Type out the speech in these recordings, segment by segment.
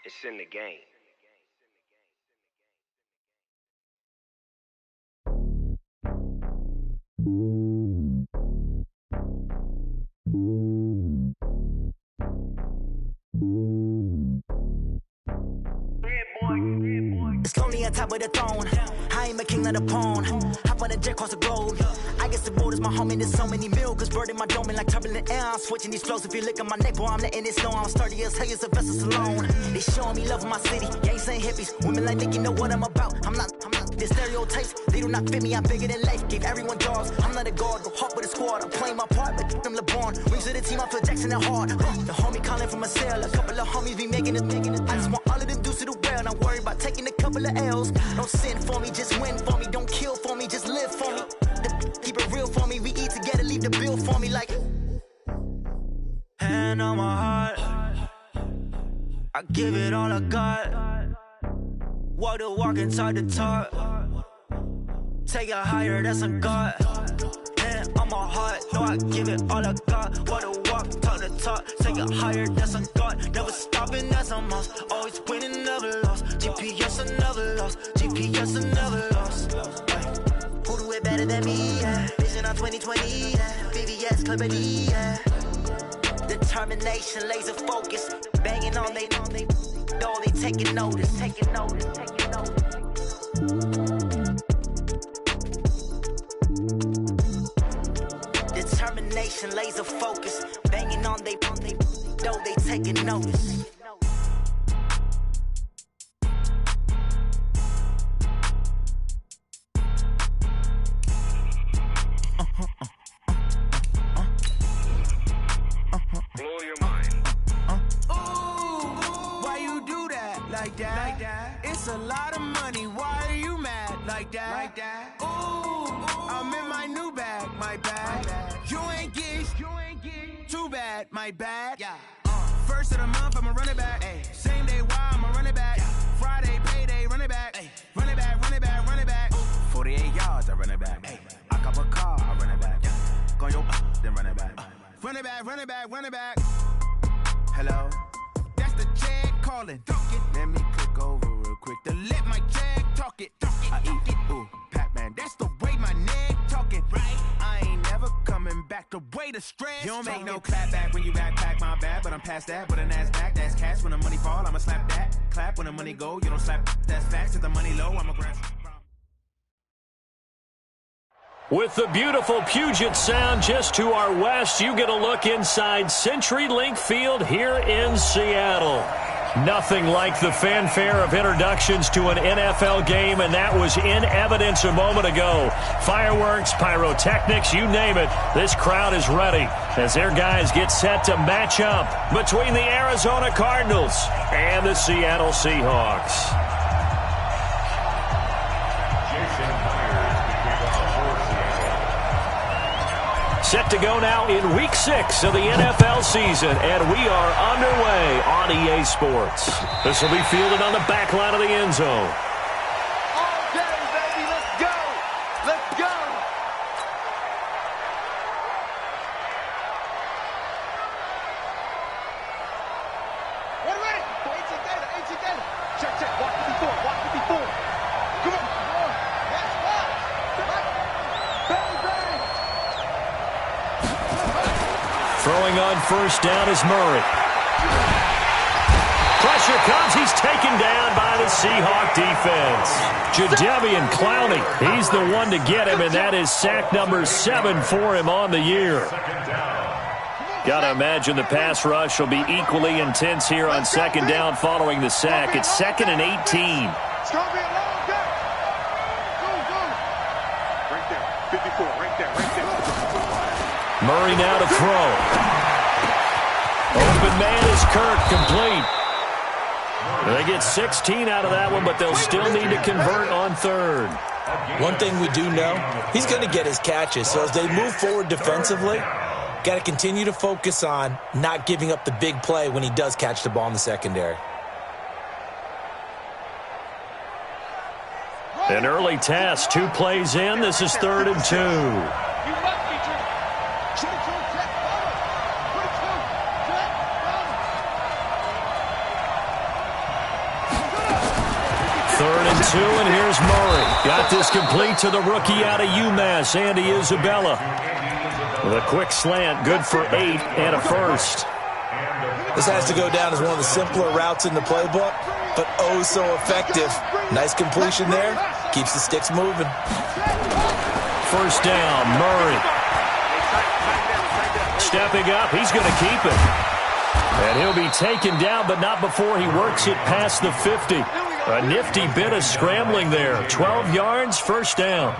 It's in the game. It's lonely on top of the throne. I ain't a king of the pawn. Hop on a jet across the globe. I guess the road is my home and there's so many milk. Cause bird in my dome and like turbulent air. I'm switching these flows. If you look at my neck, boy, I'm letting it snow. I'm sturdy as hell as a vessel alone. They showing me love in my city. Gangs saying hippies. Women like Nick, you know what I'm about. I'm not. The stereotypes, they do not fit me. I'm bigger than life. Gave everyone jobs. I'm not a guard. Go hard with a squad. I'm playing my part, but I'm LeBron. Rings to the team, I feel Jackson and hard. The homie calling from a cell. A couple of homies be making it. I just want all of them dudes to the well. Not worry about taking a couple of L's. Don't sin for me, just win for me. Don't kill for me, just live for me. Keep it real for me. We eat together, leave the bill for me like. Hand on my heart, I give it all I got. Walk the walk and talk the talk. Take it higher, that's a God. Hand on my heart, no, I give it all I got. Walk the walk, talk the talk. Take it higher, that's a God. Never stopping, that's a must. Always winning, never lost. GPS, I never lost. GPS, I never lost. Who do it better than me? Yeah. Vision on 2020. Yeah. VVS, Clarity. Yeah. Determination, laser focus. Banging on they door, they taking notice. Taking notice, taking notice. Determination, laser focus. Banging on they door, they taking notice. Blow your mind. Why you do that like that? It's a lot of money. Why are you mad like that? Ooh, I'm in my new bag, my bag. You ain't get too bad, my bad. First of the month, I'ma run it back. Same day, why I'ma run it back. Friday, payday, run it back. Run it back, run it back, run it back. 48 yards, I run it back. I cop a car, I run it back. Go yo, then run it back. Run it back, run it back, run it back. Hello? That's the check calling. Let me click over real quick to let my check talk it. I eat it, ooh, Pac-Man. That's the way my neck talking. Right? I ain't never coming back. The way the stress. You don't make no clap back when you backpack, my bad. But I'm past that. But a NASDAQ, that's cash. When the money fall, I'ma slap that. Clap when the money go. You don't slap. That's facts. If the money low, I'ma grab. With the beautiful Puget Sound just to our west, you get a look inside CenturyLink Field here in Seattle. Nothing like the fanfare of introductions to an NFL game, and that was in evidence a moment ago. Fireworks, pyrotechnics, you name it. This crowd is ready as their guys get set to match up between the Arizona Cardinals and the Seattle Seahawks. Set to go now in Week 6 of the NFL season, and we are underway on EA Sports. This will be fielded on the back line of the end zone. All day, baby, let's go! Let's go! Ready? For 18 data. Check, walk 54. Come on. That's right. Bang, bang. Throwing on first down is Murray. Pressure comes. He's taken down by the Seahawk defense. Jadeveon Clowney, he's the one to get him, and that is sack number 7 for him on the year. Got to imagine the pass rush will be equally intense here on second down following the sack. It's 2nd and 18. It's going to be a long day. Go. Right there. 54. Right there. Murray now to throw. Open man is Kirk, complete. They get 16 out of that one, but they'll still need to convert on third. One thing we do know, he's going to get his catches. So as they move forward defensively, got to continue to focus on not giving up the big play when he does catch the ball in the secondary. An early test, 2 plays in. This is 3rd and 2. 2, and here's Murray. Got this complete to the rookie out of UMass, Andy Isabella. With a quick slant, good for 8 and a first. This has to go down as one of the simpler routes in the playbook, but oh so effective. Nice completion there. Keeps the sticks moving. First down, Murray. Stepping up, he's going to keep it. And he'll be taken down, but not before he works it past the 50. A nifty bit of scrambling there. 12 yards, first down.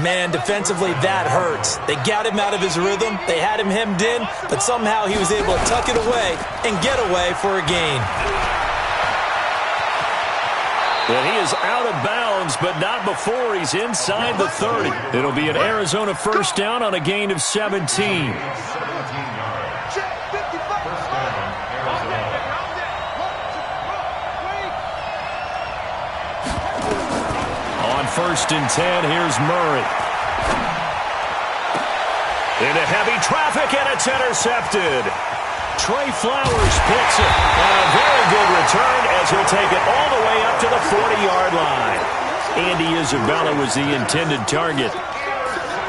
Man, defensively, that hurts. They got him out of his rhythm. They had him hemmed in, but somehow he was able to tuck it away and get away for a gain. And he is out of bounds, but not before he's inside the 30. It'll be an Arizona first down on a gain of 17. First and 10, here's Murray. Into heavy traffic, and it's intercepted. Trey Flowers picks it. And a very good return as he'll take it all the way up to the 40-yard line. Andy Isabella was the intended target.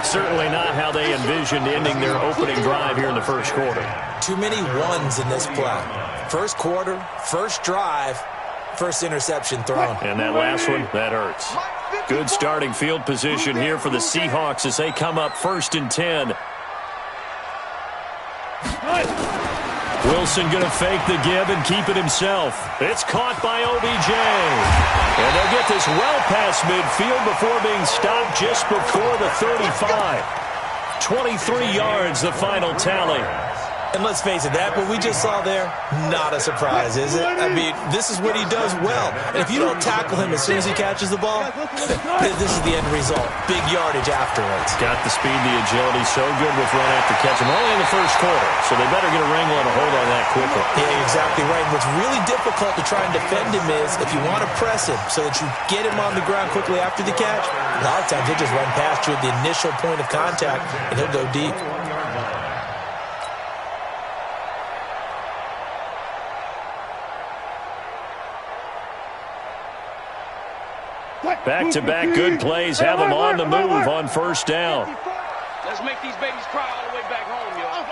Certainly not how they envisioned ending their opening drive here in the first quarter. Too many ones in this play. First quarter, first drive, first interception thrown. And that last one, that hurts. Good starting field position here for the Seahawks as they come up first and 10. Wilson going to fake the give and keep it himself. It's caught by OBJ. And they'll get this well past midfield before being stopped just before the 35. 23 yards, the final tally. And let's face it, that what we just saw there, not a surprise, is it? I mean, this is what he does well. And if you don't tackle him as soon as he catches the ball, this is the end result. Big yardage afterwards. Got the speed, the agility, so good with run after catch. And only in the first quarter, so they better get a wrangle and a hold on that quickly. Yeah, exactly right. And what's really difficult to try and defend him is if you want to press him so that you get him on the ground quickly after the catch, a lot of times he'll just run past you at the initial point of contact, and he'll go deep. Back-to-back good plays have them on the move on first down. Let's make these babies cry all the way back home, y'all.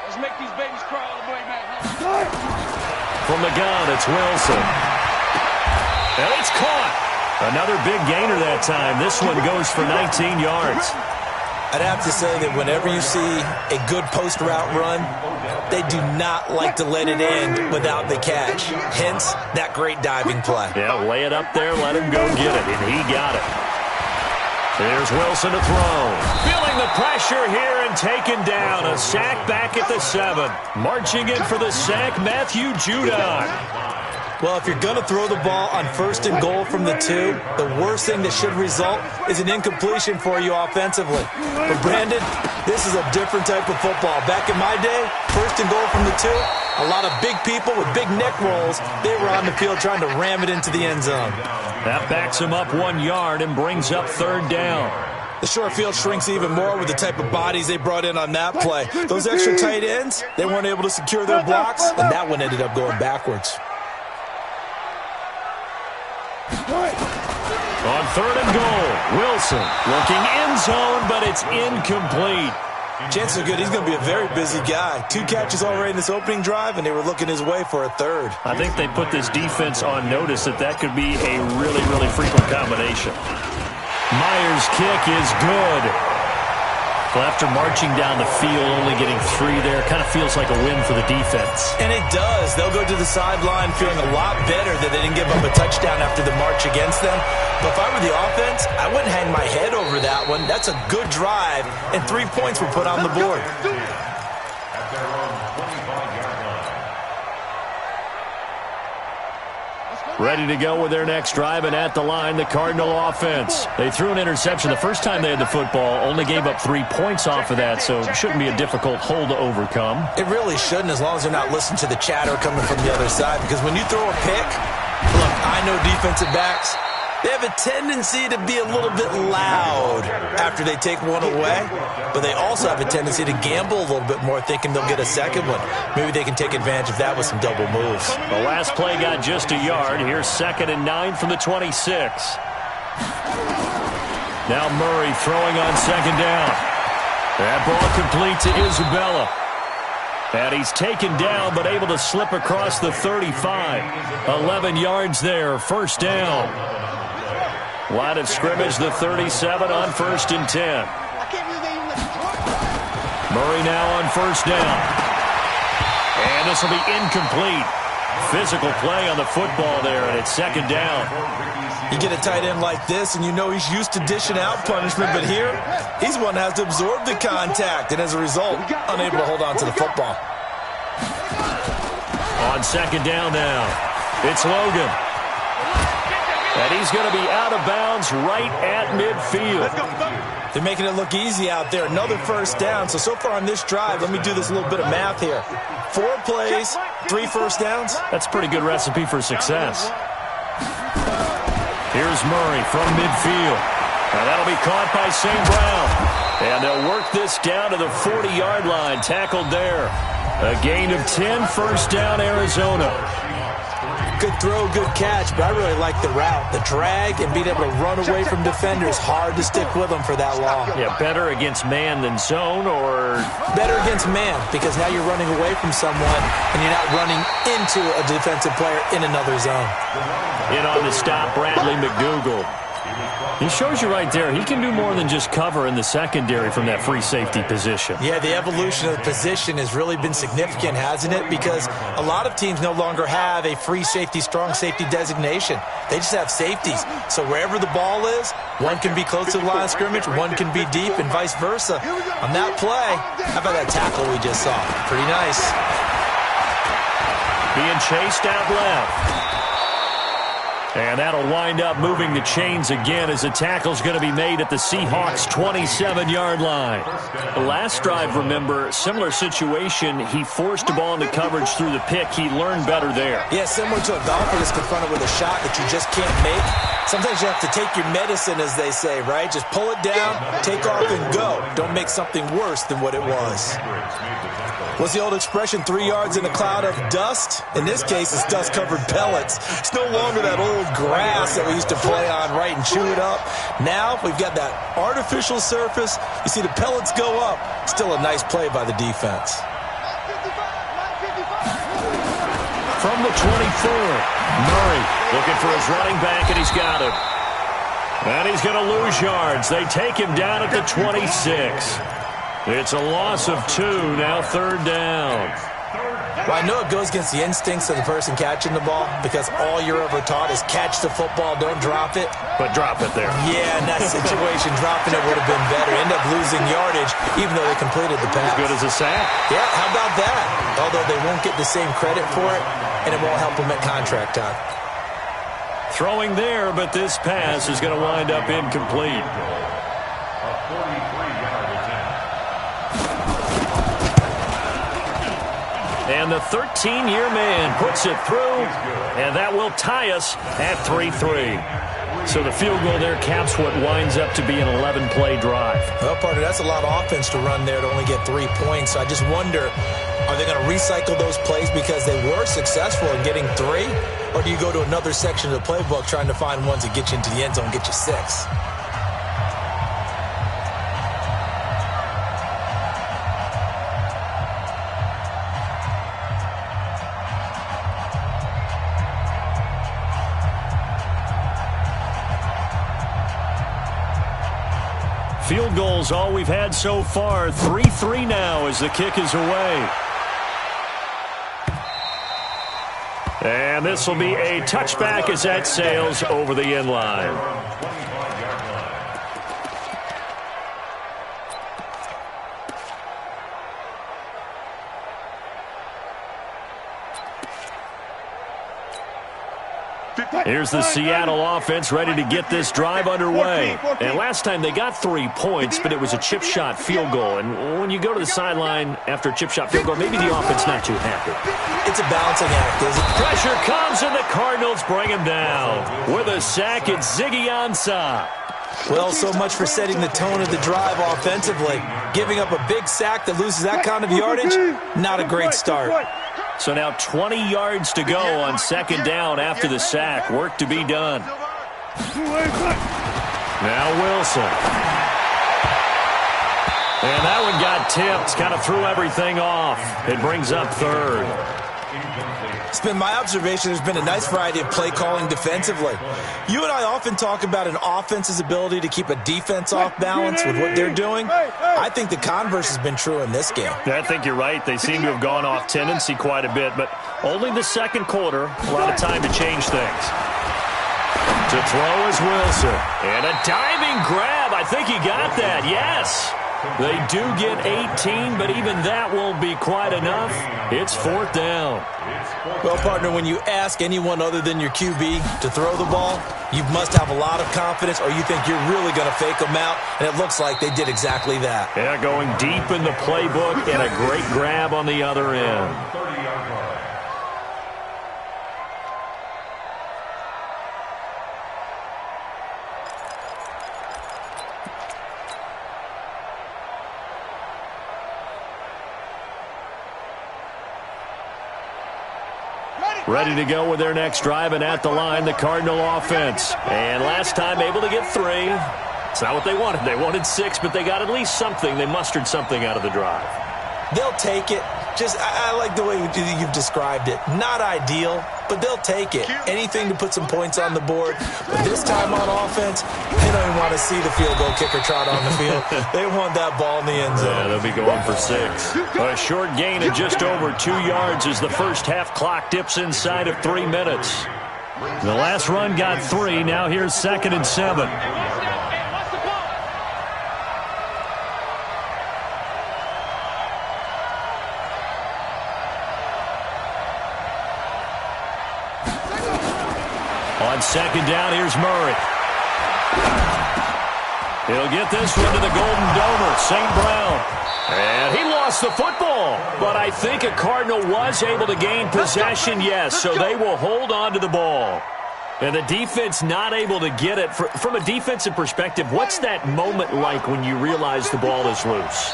Let's make these babies cry all the way back home. From the gun, it's Wilson. And it's caught. Another big gainer that time. This one goes for 19 yards. I'd have to say that whenever you see a good post route run, they do not like to let it end without the catch. Hence, that great diving play. Yeah, lay it up there, let him go get it, and he got it. There's Wilson to throw. Feeling the pressure here and taken down. A sack back at the 7. Marching in for the sack, Matthew Judon. Well, if you're going to throw the ball on first and goal from the 2, the worst thing that should result is an incompletion for you offensively. But, Brandon, this is a different type of football. Back in my day, first and goal from the 2, a lot of big people with big neck rolls, they were on the field trying to ram it into the end zone. That backs him up 1 yard and brings up third down. The short field shrinks even more with the type of bodies they brought in on that play. Those extra tight ends, they weren't able to secure their blocks, and that one ended up going backwards. On third and goal, Wilson looking end zone, but it's incomplete. Chances are good he's going to be a very busy guy. 2 catches already in this opening drive, and they were looking his way for a third. I think they put this defense on notice that could be a really, really frequent combination. Myers' kick is good. Well, after marching down the field, only getting 3 there, kind of feels like a win for the defense. And it does. They'll go to the sideline feeling a lot better that they didn't give up a touchdown after the march against them. But if I were the offense, I wouldn't hang my head over that one. That's a good drive, and 3 points were put on the board. Ready to go with their next drive, and at the line, the Cardinal offense. They threw an interception the first time they had the football, only gave up 3 points off of that, so it shouldn't be a difficult hole to overcome. It really shouldn't, as long as they're not listening to the chatter coming from the other side, because when you throw a pick, look, I know defensive backs, They have a tendency to be a little bit loud after they take one away, but they also have a tendency to gamble a little bit more, thinking they'll get a second one. Maybe they can take advantage of that with some double moves. The last play got just a yard. Here's 2nd and 9 from the 26. Now Murray throwing on 2nd down. That ball complete to Isabella. And he's taken down, but able to slip across the 35. 11 yards there, 1st down. Line of scrimmage, the 37 on 1st and 10. Murray now on 1st down. And this will be incomplete. Physical play on the football there, and it's 2nd down. You get a tight end like this, and you know he's used to dishing out punishment, but here, he's one that has to absorb the contact, and as a result, unable to hold on to the football. On 2nd down now, it's Logan. And he's going to be out of bounds right at midfield. They're making it look easy out there. Another 1st down. So far on this drive, let me do this little bit of math here. 4 plays, 3 1st downs. That's a pretty good recipe for success. Here's Murray from midfield. And that'll be caught by St. Brown. And they'll work this down to the 40-yard line. Tackled there. A gain of 10, 1st down, Arizona. Good throw, good catch, but I really like the route. The drag and being able to run away from defenders. Hard to stick with them for that long. Yeah, better against man than zone, or? Better against man, because now you're running away from someone and you're not running into a defensive player in another zone. In on the stop, Bradley McDougal. He shows you right there, he can do more than just cover in the secondary from that free safety position. Yeah, the evolution of the position has really been significant, hasn't it? Because a lot of teams no longer have a free safety, strong safety designation. They just have safeties. So wherever the ball is, one can be close to the line of scrimmage, one can be deep, and vice versa. On that play, how about that tackle we just saw? Pretty nice. Being chased out left. And that'll wind up moving the chains again as the tackle's going to be made at the Seahawks' 27-yard line. The last drive, remember, similar situation. He forced the ball into coverage through the pick. He learned better there. Yeah, similar to a golfer that's confronted with a shot that you just can't make. Sometimes you have to take your medicine, as they say, right? Just pull it down, take off, and go. Don't make something worse than what it was. What's the old expression, 3 yards in a cloud of dust? In this case, it's dust-covered pellets. It's no longer that old grass that we used to play on, right, and chew it up. Now we've got that artificial surface. You see the pellets go up. Still a nice play by the defense. From the 24, Murray looking for his running back, and he's got him. And he's going to lose yards. They take him down at the 26. It's a loss of 2, now 3rd down. Well, I know it goes against the instincts of the person catching the ball because all you're ever taught is catch the football, don't drop it. But drop it there. Yeah, in that situation, dropping it would have been better. End up losing yardage, even though they completed the pass. As good as a sack. Yeah, how about that? Although they won't get the same credit for it, and it won't help them at contract time. Throwing there, but this pass is going to wind up incomplete. And the 13-year man puts it through, and that will tie us at 3-3. So the field goal there caps what winds up to be an 11-play drive. Well, partner, that's a lot of offense to run there to only get 3 points. So I just wonder, are they going to recycle those plays because they were successful in getting 3? Or do you go to another section of the playbook trying to find ones that get you into the end zone and get you 6? Field goals all we've had so far. 3-3 now as the kick is away. And this will be a touchback as that sails over the end line. Here's the Seattle offense ready to get this drive underway. And last time they got 3 points, but it was a chip shot field goal. And when you go to the sideline after a chip shot field goal, maybe the offense not too happy. It's a balancing act, isn't it? Pressure comes, and the Cardinals bring him down. With a sack, it's Ziggy Ansah. Well, so much for setting the tone of the drive offensively. Giving up a big sack that loses that kind of yardage, not a great start. So now 20 yards to go on second down after the sack. Work to be done. Now Wilson. And that one got tipped, kind of threw everything off. It brings up third. It's been my observation there's been a nice variety of play calling defensively. You and I often talk about an offense's ability to keep a defense off balance with what they're doing. I think the converse has been true in this game. I think you're right. They seem to have gone off tendency quite a bit, but only the second quarter, a lot of time to change things. To throw is Wilson. And a diving grab. I think he got that. Yes. They do get 18, but even that won't be quite enough. It's fourth down. Well, partner, when you ask anyone other than your QB to throw the ball, you must have a lot of confidence or you think you're really going to fake them out, and it looks like they did exactly that. Yeah, going deep in the playbook and a great grab on the other end. Ready to go with their next drive, and at the line, the Cardinal offense. And last time, able to get 3. It's not what they wanted. They wanted 6, but they got at least something. They mustered something out of the drive. They'll take it. I like the way you've described it. Not ideal, but they'll take it. Anything to put some points on the board. But this time on offense, they don't even want to see the field goal kicker trot on the field. They want that ball in the end zone. Yeah, they'll be going for 6. A short gain of just over 2 yards as the first half clock dips inside of 3 minutes. The last run got 3. Now here's 2nd and 7. On second down, here's Murray. He'll get this one to the Golden Domer, St. Brown. And he lost the football. But I think a Cardinal was able to gain possession, yes, so they will hold on to the ball. And the defense not able to get it. From a defensive perspective, what's that moment like when you realize the ball is loose?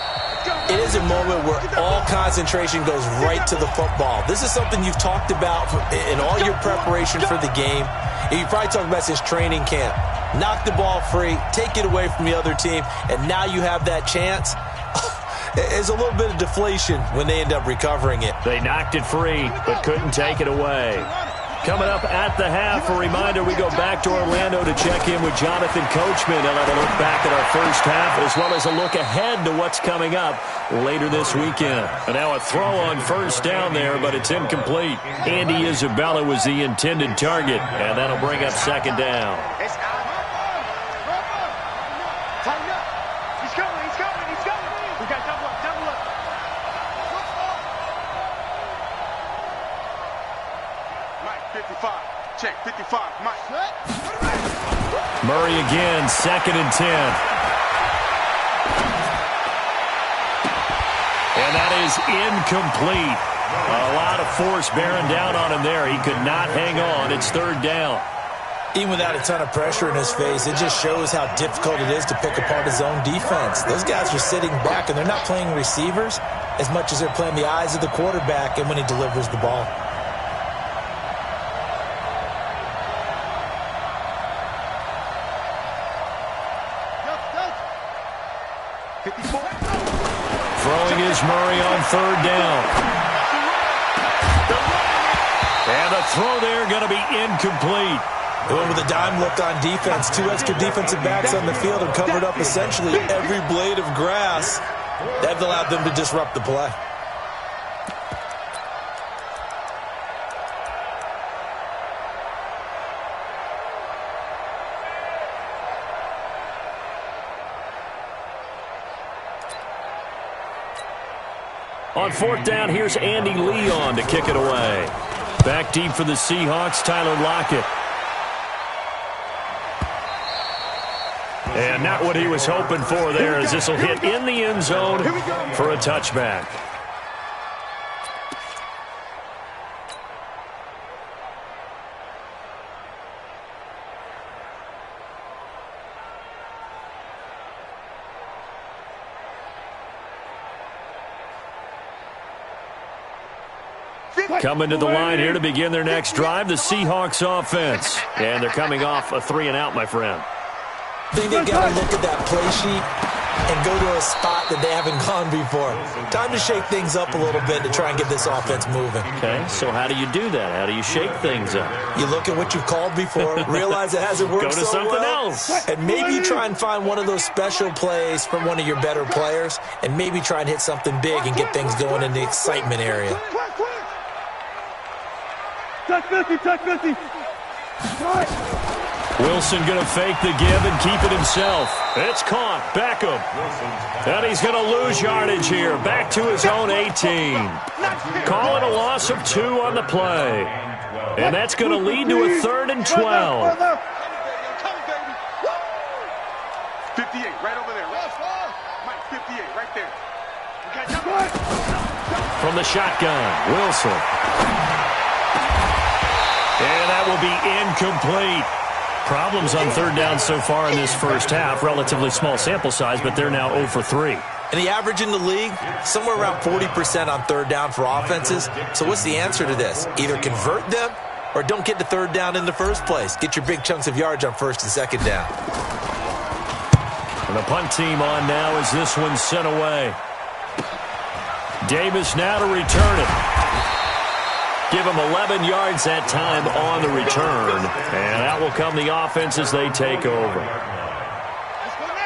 It is a moment where all concentration goes right to the football. This is something you've talked about in all your preparation for the game. And you probably talked about since training camp. Knock the ball free, take it away from the other team, and now you have that chance. There's a little bit of deflation when they end up recovering it. They knocked it free, but couldn't take it away. Coming up at the half, a reminder, we go back to Orlando to check in with Jonathan Coachman. He'll have a look back at our first half as well as a look ahead to what's coming up later this weekend. And now a throw on first down there, but it's incomplete. Andy Isabella was the intended target, and that'll bring up second down. Tighten up. He's coming. We got double up. Mike, 55. Check, 55. Mike. Murray again, 2nd and 10. And that is incomplete. A lot of force bearing down on him there. He could not hang on. It's 3rd down. Even without a ton of pressure in his face, it just shows how difficult it is to pick apart his own defense. Those guys are sitting back, and they're not playing receivers as much as they're playing the eyes of the quarterback and when he delivers the ball. Throwing is Murray on 3rd down. And the throw there going to be incomplete. Going with a dime look on defense. 2 extra defensive backs on the field and covered up essentially every blade of grass. That allowed them to disrupt the play. On 4th down, here's Andy Leon to kick it away. Back deep for the Seahawks, Tyler Lockett. And not what he was hoping for there, as this will hit in the end zone for a touchback. Coming to the line here to begin their next drive, the Seahawks offense. And they're coming off a 3-and-out, my friend. I think they've got to look at that play sheet and go to a spot that they haven't gone before. Time to shake things up a little bit to try and get this offense moving. Okay, so how do you do that? How do you shake things up? You look at what you've called before, realize it hasn't worked so well. Go to something else. And maybe try and find one of those special plays from one of your better players, and maybe try and hit something big and get things going in the excitement area. Touch 50, touch 50. Wilson going to fake the give and keep it himself. It's caught. Beckham. And he's going to lose yardage here. Back to his own 18. Call it a loss of 2 on the play. And that's going to lead to a 3rd and 12. 58, right over there. Mike, 58, right there. From the shotgun, Wilson. And that will be incomplete. Problems on 3rd down so far in this first half. Relatively small sample size, but they're now 0 for 3. And the average in the league, somewhere around 40% on 3rd down for offenses. So what's the answer to this? Either convert them or don't get to 3rd down in the first place. Get your big chunks of yards on 1st and 2nd down. And the punt team on now as this one's sent away. Davis now to return it. Give him 11 yards that time on the return. And that will come the offense as they take over.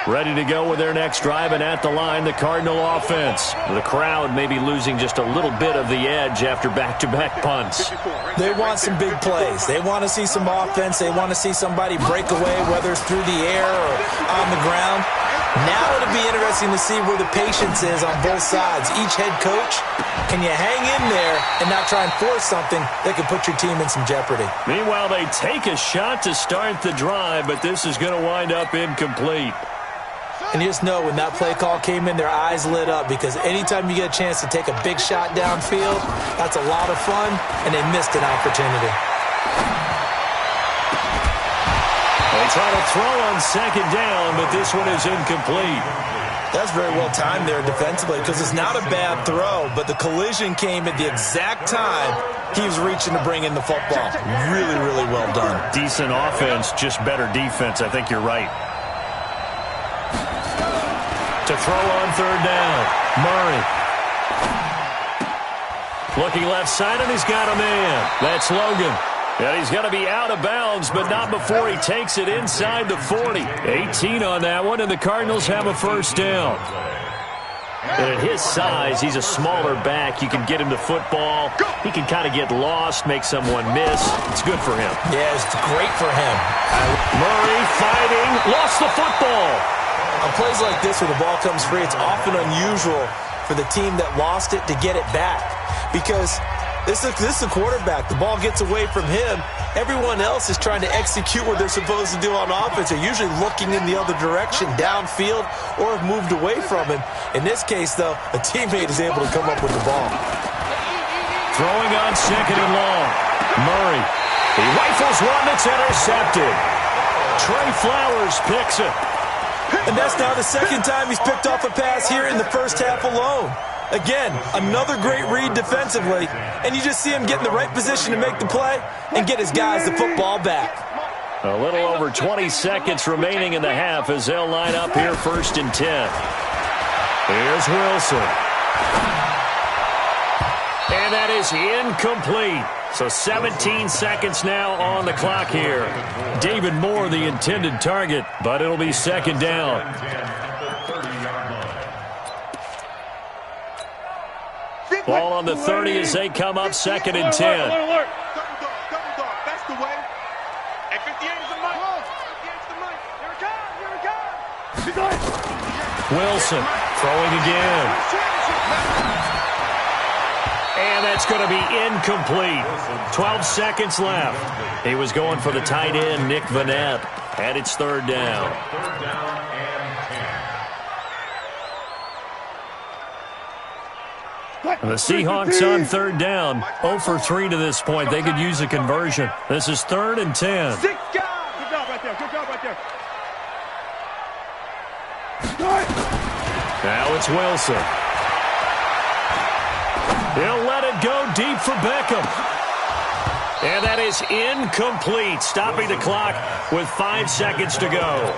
Ready to go with their next drive, and at the line, the Cardinal offense. The crowd may be losing just a little bit of the edge after back-to-back punts. They want some big plays. They want to see some offense. They want to see somebody break away, whether it's through the air or on the ground. Now it'll be interesting to see where the patience is on both sides. Each head coach, can you hang in there and not try and force something that could put your team in some jeopardy? Meanwhile, they take a shot to start the drive, but this is going to wind up incomplete. And you just know when that play call came in, their eyes lit up, because anytime you get a chance to take a big shot downfield, that's a lot of fun, and they missed an opportunity. They try to throw on 2nd down, but this one is incomplete. That's very well timed there defensively, because it's not a bad throw, but the collision came at the exact time he was reaching to bring in the football. Really, really well done. Decent offense, just better defense. I think you're right. To throw on 3rd down, Murray. Looking left side, and he's got a man. That's Logan. And he's going to be out of bounds, but not before he takes it inside the 40. 18 on that one, and the Cardinals have a 1st down. And at his size, he's a smaller back. You can get him the football. He can kind of get lost, make someone miss. It's good for him. Yeah, it's great for him. Murray fighting, lost the football. On plays like this where the ball comes free, it's often unusual for the team that lost it to get it back, because this is the quarterback. The ball gets away from him. Everyone else is trying to execute what they're supposed to do on offense. They're usually looking in the other direction, downfield, or have moved away from him. In this case, though, a teammate is able to come up with the ball. Throwing on 2nd and long. Murray. He rifles one that's intercepted. Trey Flowers picks it. And that's now the 2nd time he's picked off a pass here in the first half alone. Again, another great read defensively, and you just see him get in the right position to make the play and get his guys the football back. A little over 20 seconds remaining in the half as they'll line up here 1st and 10. Here's Wilson. And that is incomplete. So 17 seconds now on the clock here. David Moore, the intended target, but it'll be 2nd down. Ball on the 30 as they come up 2nd and 10. Double dog. That's the way. And 58 is the mic. 58 is the mic. Here it comes. Wilson throwing again. And that's going to be incomplete. 12 seconds left. He was going for the tight end, Nick Vanette. and it's third down. Third down and 10. The Seahawks on third down. 0 for 3 to this point. They could use a conversion. This is 3rd and 10. 6 guys. Good job right there. Good job right there. Now it's Wilson. He'll let it go deep for Beckham. And that is incomplete, stopping the clock with 5 seconds to go.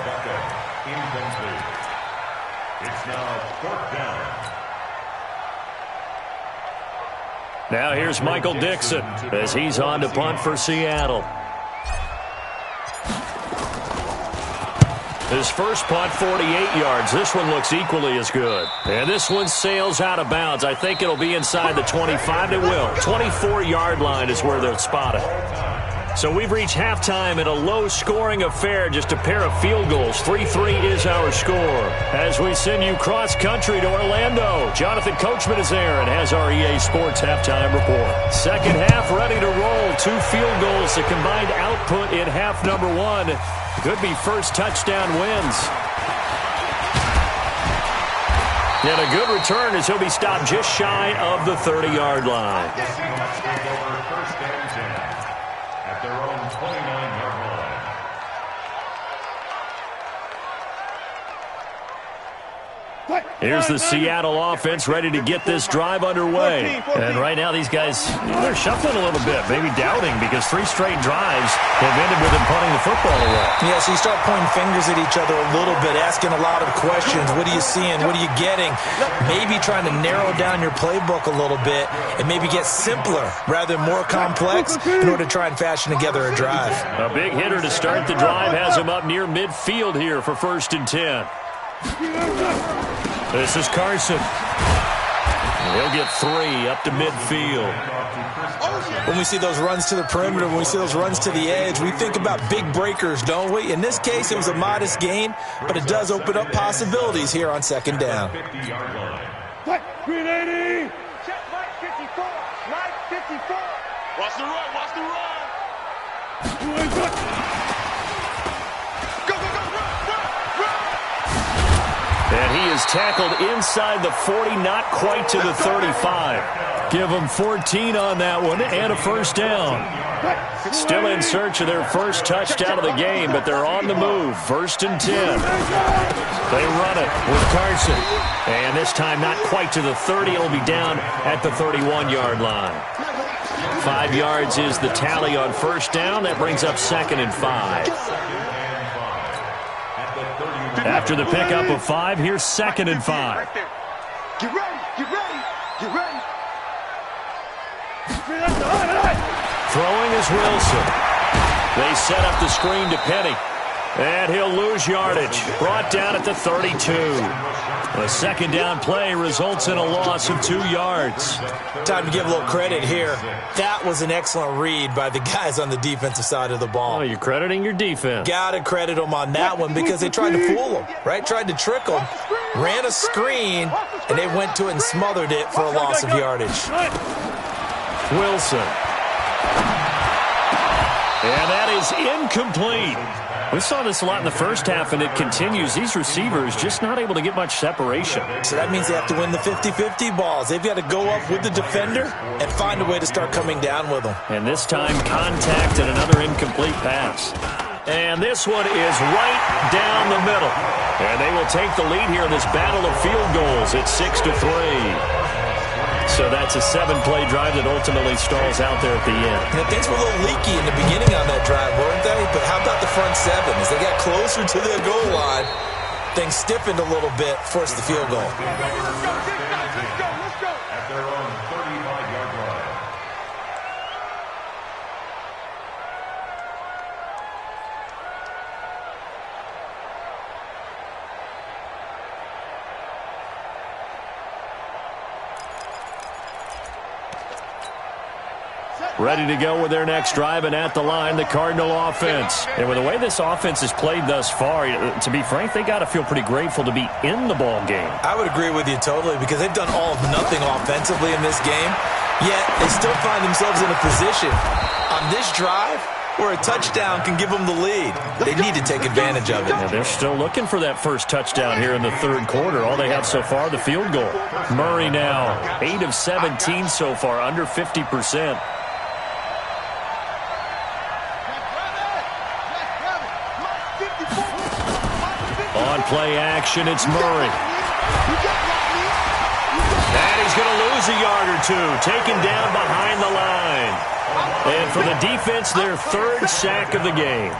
Incomplete. It's now 4th down. Now here's Michael Dixon as he's on to punt for Seattle. His first punt, 48 yards. This one looks equally as good. And this one sails out of bounds. I think it'll be inside the 25. It will. 24-yard line is where they'll spot it. So we've reached halftime in a low-scoring affair, just a pair of field goals. 3-3 is our score. As we send you cross-country to Orlando, Jonathan Coachman is there and has our EA Sports halftime report. Second half ready to roll. 2 field goals, the combined output in half number 1. Could be first touchdown wins. And a good return as he'll be stopped just shy of the 30-yard line. The Seahawks take over 1st and 10 at their own 29-yard line. Here's the Seattle offense ready to get this drive underway. And right now these guys, they're shuffling a little bit, maybe doubting, because 3 straight drives have ended with them punting the football away. Yeah, so you start pointing fingers at each other a little bit, asking a lot of questions. What are you seeing? What are you getting? Maybe trying to narrow down your playbook a little bit and maybe get simpler rather than more complex in order to try and fashion together a drive. A big hitter to start the drive has him up near midfield here for 1st and 10. This is Carson. He'll get 3 up to midfield. When we see those runs to the perimeter, when we see those runs to the edge, we think about big breakers, don't we? In this case, it was a modest gain, but it does open up possibilities here on 2nd down. 50-yard line. Green 80. Check Mike 54. Mike 54. Watch the run. Watch the run. Go, go, go, run, run, run. And he is tackled inside the 40, not quite to the 35. Give them 14 on that one and a first down. Still in search of their first touchdown of the game, but they're on the move. 1st and 10. They run it with Carson. And this time not quite to the 30. It'll be down at the 31-yard line. 5 yards is the tally on first down. That brings up 2nd and 5. After the pickup of 5, here's 2nd and 5. Get ready. Get ready. Get ready. Throwing is Wilson. They set up the screen to Penny. And he'll lose yardage. Brought down at the 32. A 2nd down play results in a loss of 2 yards. Time to give a little credit here. That was an excellent read by the guys on the defensive side of the ball. Oh, you're crediting your defense. Got to credit them on that one because they tried to fool them, right? Tried to trick them, ran a screen, and they went to it and smothered it for a loss of yardage. Wilson. And that is incomplete. We saw this a lot in the first half, and it continues. These receivers just not able to get much separation. So that means they have to win the 50-50 balls. They've got to go up with the defender and find a way to start coming down with them. And this time, contact and another incomplete pass. And this one is right down the middle. And they will take the lead here in this battle of field goals. It's 6-3. So that's a 7-play drive that ultimately stalls out there at the end. And things were a little leaky in the beginning on that drive, weren't they? But how about the front 7? As they got closer to the goal line, things stiffened a little bit, forced the field goal. Let's go. Let's go. At their own 35-yard line. Ready to go with their next drive, and at the line, the Cardinal offense. And with the way this offense has played thus far, to be frank, they got to feel pretty grateful to be in the ball game. I would agree with you totally because they've done all of nothing offensively in this game, yet they still find themselves in a position on this drive where a touchdown can give them the lead. They need to take advantage of it. Yeah, they're still looking for that first touchdown here in the third quarter. All they have so far, the field goal. Murray now, 8 of 17 so far, under 50%. On play action, it's Murray. And he's going to lose a yard or two, taken down behind the line. And for the defense, their third sack of the game.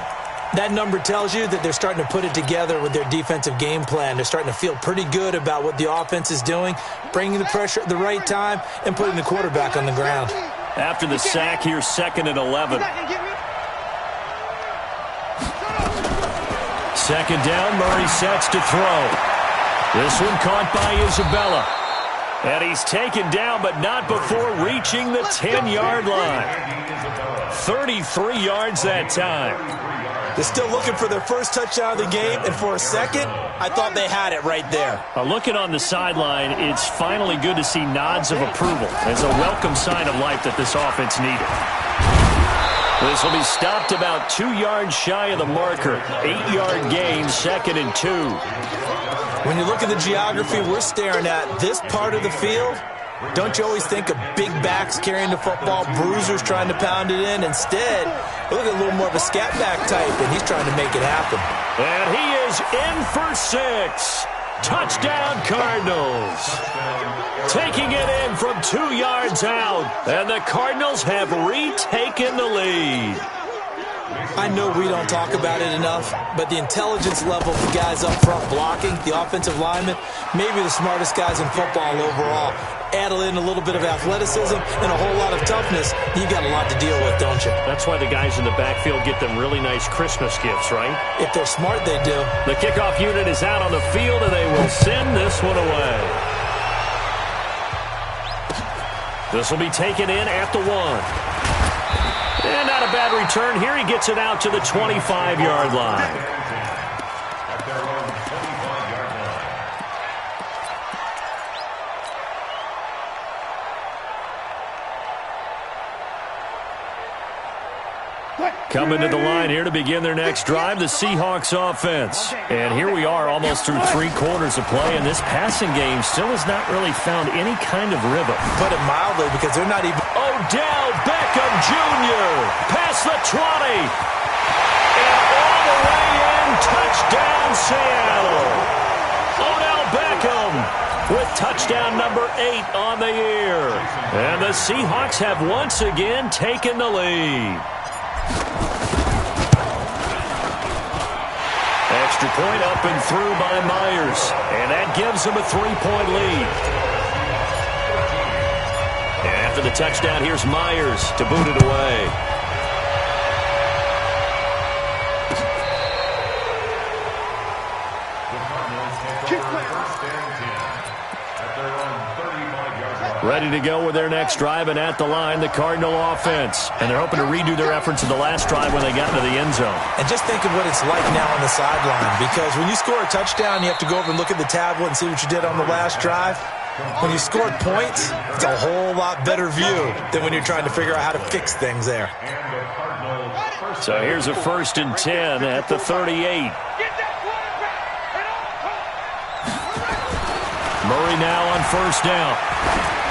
That number tells you that they're starting to put it together with their defensive game plan. They're starting to feel pretty good about what the offense is doing, bringing the pressure at the right time, and putting the quarterback on the ground. After the sack, here's 2nd and 11. Second down, Murray sets to throw. This one caught by Isabella. And he's taken down, but not before reaching the 10-yard line. 33 yards that time. They're still looking for their first touchdown of the game, and for a second, I thought they had it right there. Looking on the sideline, it's finally good to see nods of approval. It's a welcome sign of life that this offense needed. This will be stopped about 2 yards shy of the marker. 8-yard gain, 2nd and 2. When you look at the geography we're staring at, this part of the field, don't you always think of big backs carrying the football, bruisers trying to pound it in? Instead, look at a little more of a scat back type, and he's trying to make it happen. And he is in for 6. Touchdown, Cardinals. Taking it in from 2 yards out, and the Cardinals have retaken the lead. I know we don't talk about it enough, but the intelligence level of the guys up front blocking, the offensive linemen, maybe the smartest guys in football overall. Add in a little bit of athleticism and a whole lot of toughness, you got a lot to deal with, don't you? That's why the guys in the backfield get them really nice Christmas gifts, right? If they're smart, they do. The kickoff unit is out on the field, and they will send this one away. This will be taken in at the 1. And not a bad return here. He gets it out to the 25-yard line. Coming to the line here to begin their next drive, the Seahawks offense. And here we are almost through 3 quarters of play, and this passing game still has not really found any kind of rhythm. Put it mildly, because they're not even... Odell Beckham Jr. past the 20. And all the way in, touchdown Seattle. Odell Beckham with touchdown number 8 on the year. And the Seahawks have once again taken the lead. Extra point up and through by Myers. And that gives them a 3-point lead. After the touchdown, here's Myers to boot it away. Ready to go with their next drive, and at the line, the Cardinal offense. And they're hoping to redo their efforts of the last drive when they got into the end zone. And just think of what it's like now on the sideline, because when you score a touchdown, you have to go over and look at the tablet and see what you did on the last drive. When you scored points, it's a whole lot better view than when you're trying to figure out how to fix things there. So here's a 1st and 10 at the 38. Murray now on 1st down.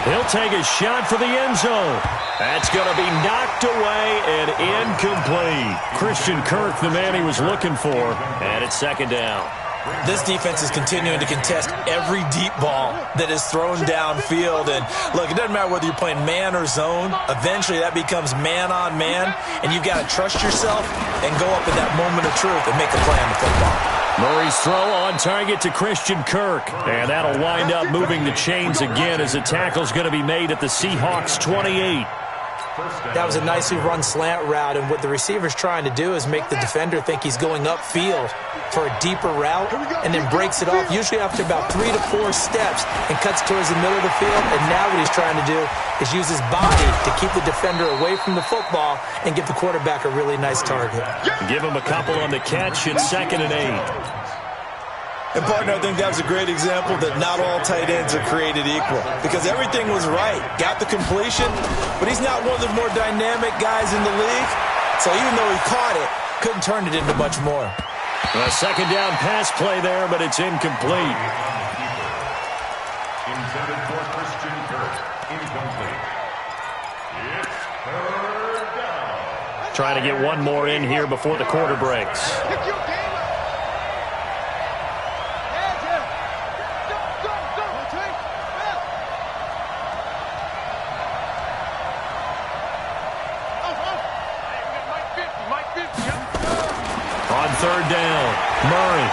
He'll take a shot for the end zone. That's going to be knocked away and incomplete. Christian Kirk, the man he was looking for, and it's 2nd down. This defense is continuing to contest every deep ball that is thrown downfield. And look, it doesn't matter whether you're playing man or zone. Eventually that becomes man on man, and you've got to trust yourself and go up at that moment of truth and make a play on the football. Murray's throw on target to Christian Kirk. And that'll wind up moving the chains again as the tackle's going to be made at the Seahawks 28. That was a nicely run slant route, and what the receiver's trying to do is make the defender think he's going upfield for a deeper route, and then breaks it off, usually after about 3 to 4 steps, and cuts towards the middle of the field. And now what he's trying to do is use his body to keep the defender away from the football and give the quarterback a really nice target. Give him a couple on the catch. It's 2nd and 8. And, partner, I think that was a great example that not all tight ends are created equal, because everything was right. Got the completion, but he's not one of the more dynamic guys in the league. So even though he caught it, couldn't turn it into much more. A second down pass play there, but it's incomplete. Intended for Christian Kirk. Incomplete. It's third down. Trying to get one more in here before the quarter breaks. Pick your game up. Go. Take. Mike 50. On third down, Murray.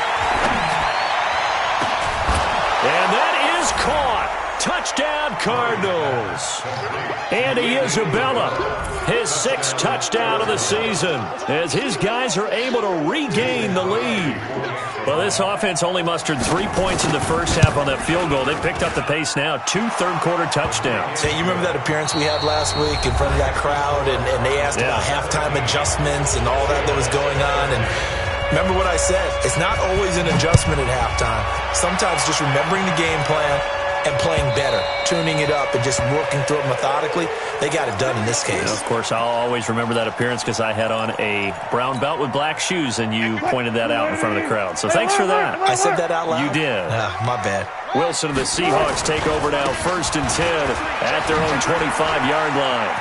And that is caught. Touchdown, Cardinals. Andy Isabella, his 6th touchdown of the season, as his guys are able to regain the lead. Well, this offense only mustered 3 points in the first half on that field goal. They picked up the pace now, 2 third-quarter touchdowns. Hey, you remember that appearance we had last week in front of that crowd, and they asked about halftime adjustments and all that was going on, and remember what I said. It's not always an adjustment at halftime. Sometimes just remembering the game plan and playing better, tuning it up and just working through it methodically. They got it done in this case. Of course, I'll always remember that appearance because I had on a brown belt with black shoes, and you pointed that out in front of the crowd. So thanks for that. I said that out loud? You did. My bad. Wilson and the Seahawks take over now, 1st and 10 at their own 25-yard line.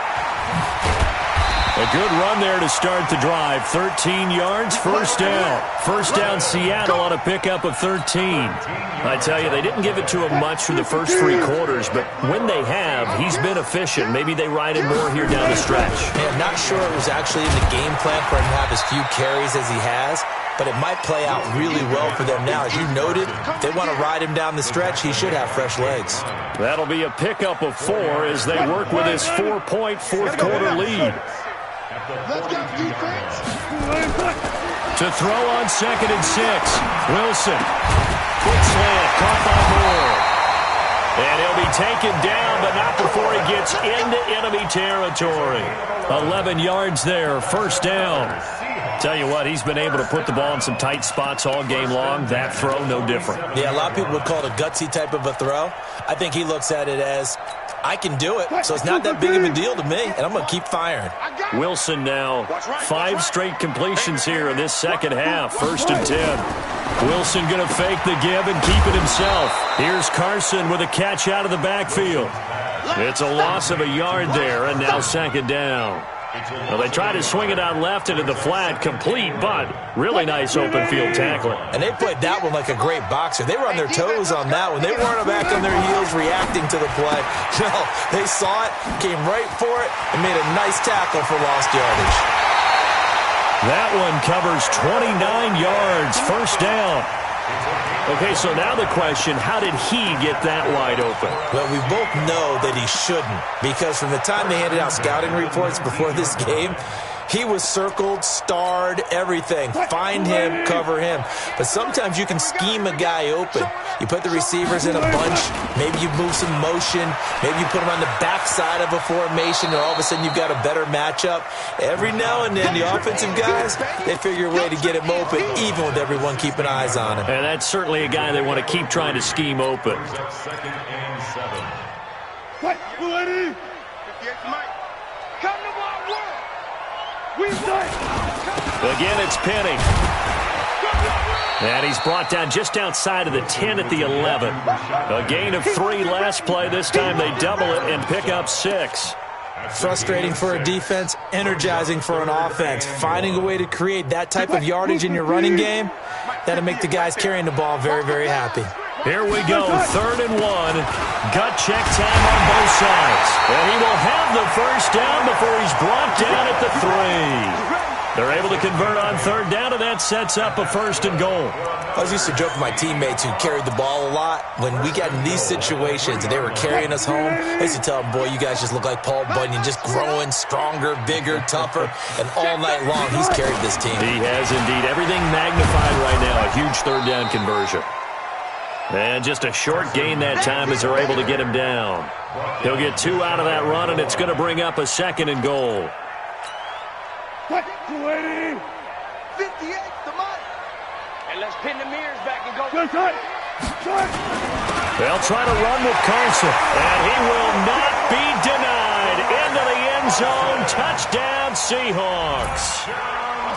A good run there to start the drive. 13 yards, first down. First down, Seattle on a pickup of 13. I tell you, they didn't give it to him much for the first 3 quarters, but when they have, he's been efficient. Maybe they ride him more here down the stretch. Man, I'm not sure it was actually in the game plan for him to have as few carries as he has, but it might play out really well for them now. As you noted, if they want to ride him down the stretch, he should have fresh legs. That'll be a pickup of 4 as they work with his 4-point fourth-quarter lead. Let's go, defense. To throw on 2nd and 6. Wilson. Quick slant. Caught by Moore. And he'll be taken down, but not before he gets into enemy territory. 11 yards there. First down. Tell you what, he's been able to put the ball in some tight spots all game long. That throw, no different. Yeah, a lot of people would call it a gutsy type of a throw. I think he looks at it as, I can do it, so it's not that big of a deal to me, and I'm going to keep firing. Wilson now, 5 straight completions here in this second half. 1st and 10. Wilson going to fake the give and keep it himself. Here's Carson with a catch out of the backfield. It's a loss of a yard there, and now 2nd down. Well, they try to swing it out left into the flat, complete, but really nice open field tackling. And they played that one like a great boxer. They were on their toes on that one. They weren't back on their heels reacting to the play. No, they saw it, came right for it, and made a nice tackle for lost yardage. That one covers 29 yards, first down. Okay, so now the question, how did he get that wide open? Well, we both know that he shouldn't, because from the time they handed out scouting reports before this game, he was circled, starred, everything. Find him, cover him. But sometimes you can scheme a guy open. You put the receivers in a bunch. Maybe you move some motion. Maybe you put them on the backside of a formation, or all of a sudden you've got a better matchup. Every now and then, the offensive guys, they figure a way to get him open, even with everyone keeping eyes on him. And that's certainly a guy they want to keep trying to scheme open. 2nd and 7. What? Ready? Mike. Come to my world. We won. Again, it's Penny. And he's brought down just outside of the 10 at the 11. A gain of 3 last play. This time they double it and pick up 6. Frustrating for a defense, energizing for an offense. Finding a way to create that type of yardage in your running game, that'll make the guys carrying the ball very, very happy. Here we go, 3rd and 1. Gut check time on both sides. And he will have the first down before he's brought down at the 3. They're able to convert on 3rd down, and that sets up a 1st and goal. I was used to joke with my teammates who carried the ball a lot. When we got in these situations and they were carrying us home, I used to tell them, boy, you guys just look like Paul Bunyan, just growing stronger, bigger, tougher, and all night long he's carried this team. He has indeed. Everything magnified right now, a huge 3rd down conversion. And just a short gain that time as they're able to get him down. He'll get 2 out of that run, and it's going to bring up a 2nd and goal. 58, the money. And let's pin the mirrors back and go. They'll try to run with Carson, and he will not be denied. Into the end zone, touchdown Seahawks.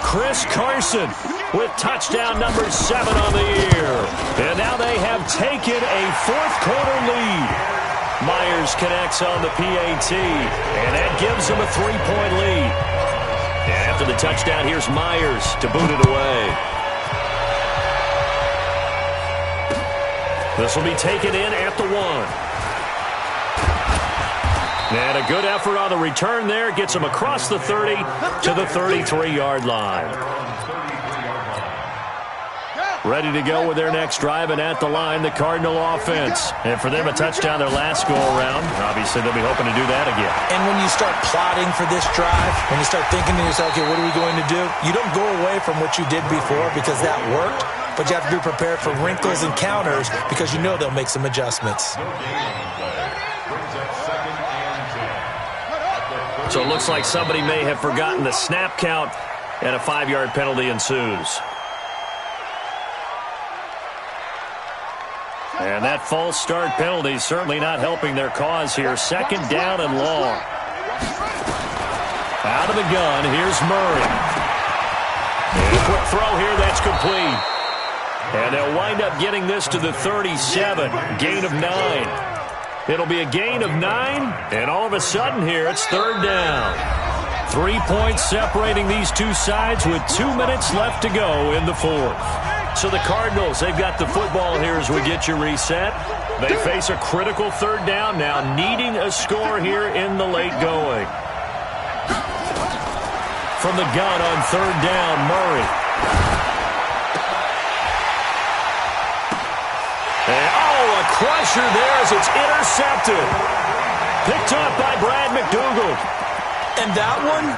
Chris Carson with touchdown number 7 on the year. And now they have taken a fourth-quarter lead. Myers connects on the PAT, and that gives them a 3-point lead. And after the touchdown, here's Myers to boot it away. This will be taken in at the 1. And a good effort on the return there. Gets them across the 30 to the 33-yard line. Ready to go with their next drive, and at the line, the Cardinal offense. And for them, a touchdown their last go-around. Obviously, they'll be hoping to do that again. And when you start plotting for this drive, when you start thinking to yourself, okay, what are we going to do? You don't go away from what you did before because that worked, but you have to be prepared for wrinkles and counters because you know they'll make some adjustments. So it looks like somebody may have forgotten the snap count, and a 5-yard penalty ensues. And that false start penalty is certainly not helping their cause here. Second down and long. Out of the gun, here's Murray. And a quick throw here, that's complete. And they'll wind up getting this to the 37, gain of 9. It'll be a gain of 9, and all of a sudden here, it's third down. 3 points separating these two sides with 2 minutes left to go in the fourth. So the Cardinals, they've got the football here as we get you reset. They face a critical third down now, needing a score here in the late going. From the gun on third down, Murray. And, a crusher there as it's intercepted. Picked up by Brad McDougald. And that one,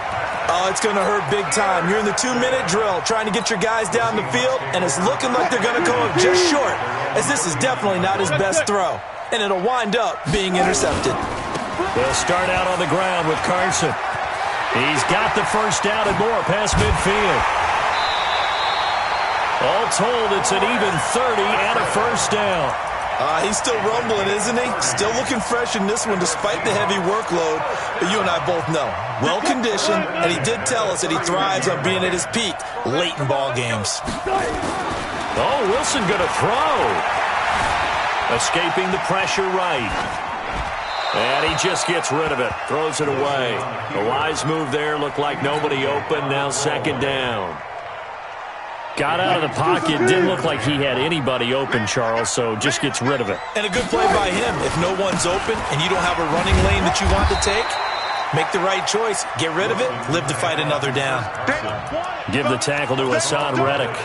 it's going to hurt big time. You're in the 2-minute drill trying to get your guys down the field, and it's looking like they're going to go up just short, as this is definitely not his best throw. And it'll wind up being intercepted. They'll start out on the ground with Carson. He's got the first down and more past midfield. All told, it's an even 30 and a first down. He's still rumbling, isn't he? Still looking fresh in this one despite the heavy workload. But you and I both know, well-conditioned, and he did tell us that he thrives on being at his peak late in ball games. Oh, Wilson going to throw. Escaping the pressure right. And he just gets rid of it. Throws it away. A wise move there. Looked like nobody open. Now second down. Got out of the pocket. Didn't look like he had anybody open, Charles, so just gets rid of it. And a good play by him. If no one's open and you don't have a running lane that you want to take, make the right choice. Get rid of it. Live to fight another down. Give the tackle to Hassan Reddick.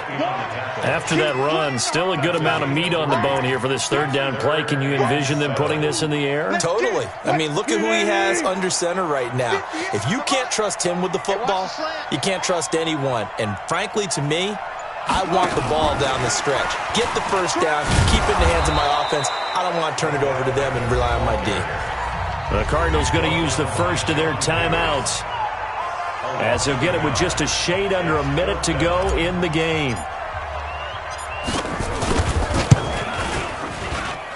After that run, still a good amount of meat on the bone here for this third down play. Can you envision them putting this in the air? Totally. I mean, look at who he has under center right now. If you can't trust him with the football, you can't trust anyone. And frankly, to me, I want the ball down the stretch. Get the first down, keep it in the hands of my offense. I don't want to turn it over to them and rely on my D. The Cardinals going to use the first of their timeouts, as they'll get it with just a shade under a minute to go in the game.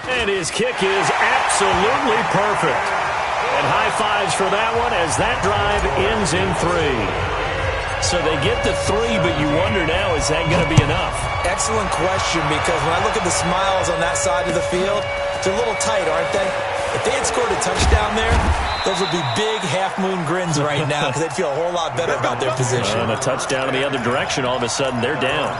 And his kick is absolutely perfect. And high fives for that one as that drive ends in 3. So they get the 3, but you wonder now, is that going to be enough? Excellent question, because when I look at the smiles on that side of the field, they're a little tight, aren't they? If they had scored a touchdown there, those would be big half-moon grins right now because they'd feel a whole lot better about their position. And a touchdown in the other direction, all of a sudden they're down.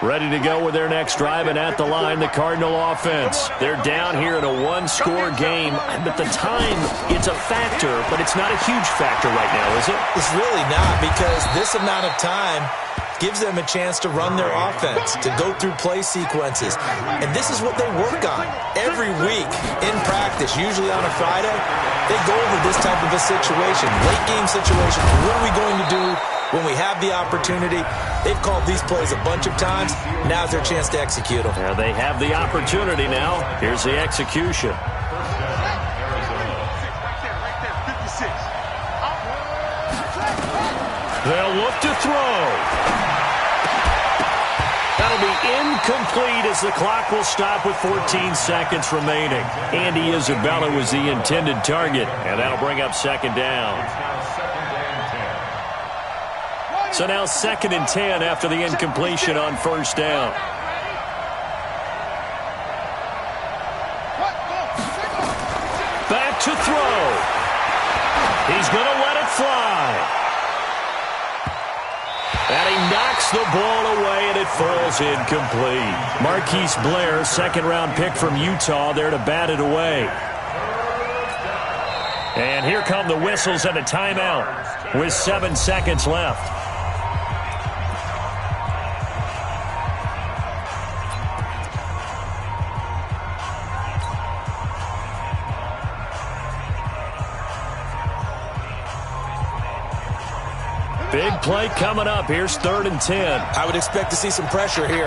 Ready to go with their next drive, and at the line, the Cardinal offense. They're down here in a one-score game, but the time, it's a factor, but it's not a huge factor right now, is it? It's really not, because this amount of time gives them a chance to run their offense, to go through play sequences. And this is what they work on every week in practice, usually on a Friday. They go over this type of a situation, late-game situation. What are we going to do when we have the opportunity? They've called these plays a bunch of times. Now's their chance to execute them. Yeah, they have the opportunity now. Here's the execution. They'll look to throw. That'll be incomplete as the clock will stop with 14 seconds remaining. Andy Isabella was the intended target, and that'll bring up second down. So now 2nd and 10 after the incompletion on first down. Back to throw. He's going to let it fly. And he knocks the ball away, and it falls incomplete. Marquise Blair, second-round pick from Utah, there to bat it away. And here come the whistles and a timeout with 7 seconds left. Big play coming up. Here's 3rd and 10. I would expect to see some pressure here.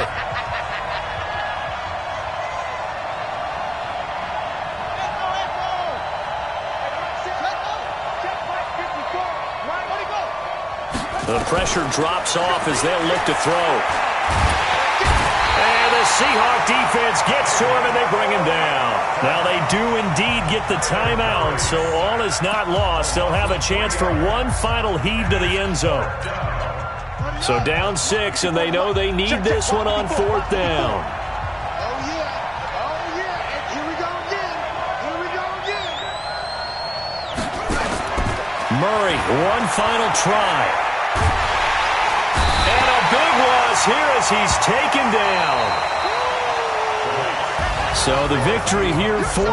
The pressure drops off as they'll look to throw. And the Seahawk defense gets to him, and they bring him down. Now, they do indeed get the timeout, so all is not lost. They'll have a chance for one final heave to the end zone. So down 6, and they know they need this one on 4th down. Murray, one final try. And a big loss here as he's taken down. So the victory here for